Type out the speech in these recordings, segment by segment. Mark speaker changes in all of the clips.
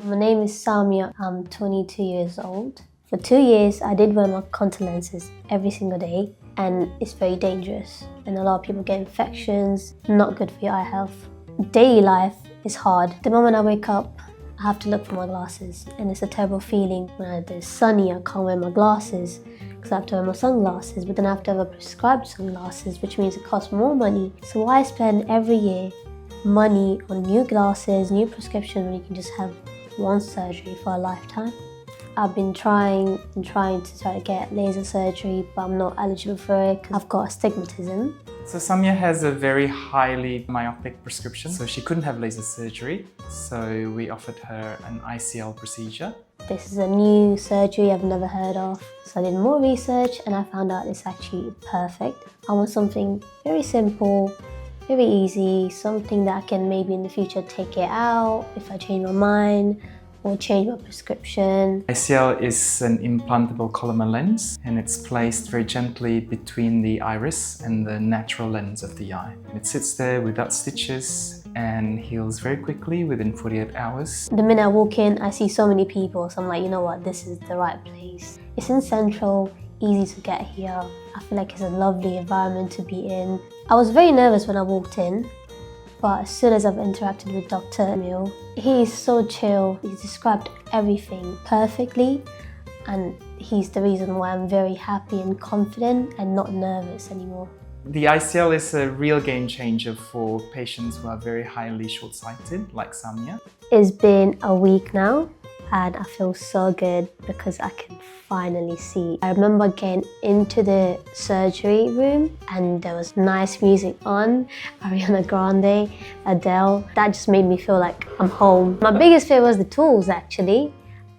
Speaker 1: My name is Samia. I'm 22 years old. For 2 years, I did wear my contact lenses every single day, and it's very dangerous. And a lot of people get infections, not good for your eye health. Daily life is hard. The moment I wake up, I have to look for my glasses, and it's a terrible feeling. When it's sunny, I can't wear my glasses because I have to wear my sunglasses, but then I have to have a prescribed sunglasses, which means it costs more money. So why spend every year money on new glasses, new prescription, when you can just have one surgery for a lifetime? I've been trying to get laser surgery, but I'm not eligible for it because I've got astigmatism.
Speaker 2: So Samia has a very highly myopic prescription, so she couldn't have laser surgery. So we offered her an ICL procedure.
Speaker 1: This is a new surgery I've never heard of. So I did more research and I found out it's actually perfect. I want something very simple, very easy, something that I can maybe in the future take it out if I change my mind or change my prescription.
Speaker 2: ICL is an implantable Collamer lens, and it's placed very gently between the iris and the natural lens of the eye. It sits there without stitches and heals very quickly within 48 hours.
Speaker 1: The minute I walk in, I see so many people, so I'm like, you know what, this is the right place. It's in Central, easy to get here. I feel like it's a lovely environment to be in. I was very nervous when I walked in, but as soon as I've interacted with Dr. Emil, he's so chill. He's described everything perfectly, and he's the reason why I'm very happy and confident and not nervous anymore.
Speaker 2: The ICL is a real game changer for patients who are very highly short-sighted, like Samia.
Speaker 1: It's been a week now, and I feel so good because I can finally see. I remember getting into the surgery room and there was nice music on, Ariana Grande, Adele. That just made me feel like I'm home. My biggest fear was the tools, actually.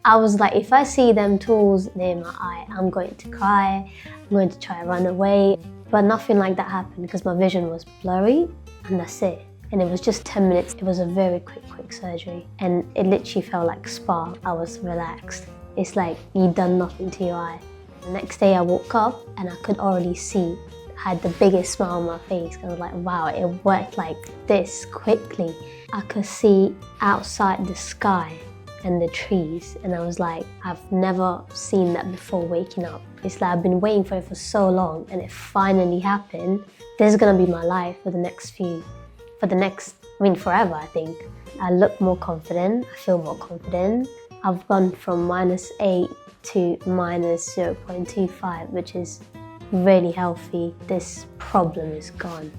Speaker 1: I was like, if I see them tools near my eye, I'm going to cry, I'm going to try to run away. But nothing like that happened because my vision was blurry, and that's it. And it was just 10 minutes. It was a very quick surgery. And it literally felt like spa. I was relaxed. It's like you've done nothing to your eye. The next day I woke up and I could already see. I had the biggest smile on my face. I was like, wow, it worked like this quickly. I could see outside the sky and the trees. And I was like, I've never seen that before waking up. It's like I've been waiting for it for so long and it finally happened. This is gonna be my life for the next forever, I think. I look more confident, I feel more confident. I've gone from -8 to -0.25, which is really healthy. This problem is gone.